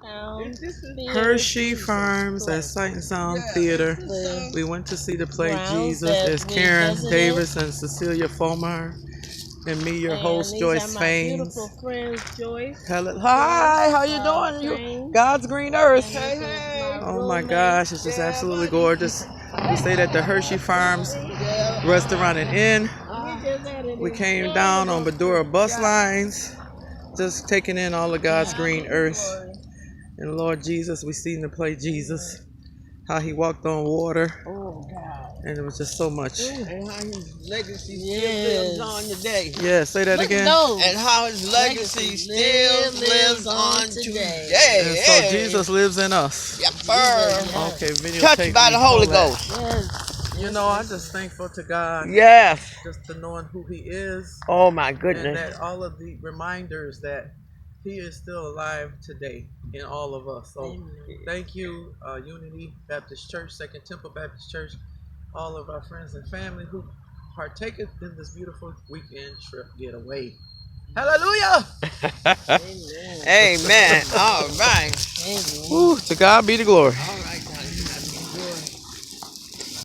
Hershey Farms at Sight and Sound Theater. We went to see the play Jesus. There's Karen Davis and Cecilia Fomar. And me, your host, Joyce Faines. Hello. Hi, how you doing? You, God's green earth. Oh my gosh, it's just absolutely gorgeous. We stayed at the Hershey Farms Restaurant and Inn. We came down on Medora bus lines, just taking in all of God's green earth. And Lord Jesus, we seen the play Jesus, how he walked on water. Oh God. And it was just so much. And how his legacy still lives on today. Yeah, say that again. And how his legacy still lives on today. And so Jesus lives in us. Yep, sir. Okay, video Touched by the Holy Ghost. You know, I'm just thankful to God. Yes. Just to knowing who he is. Oh my And goodness. that all of the reminders that he is still alive today in all of us. So thank you, Unity Baptist Church, Second Temple Baptist Church, all of our friends and family who partaketh in this beautiful weekend trip getaway. Hallelujah! Amen. All right. Woo, to God be the glory.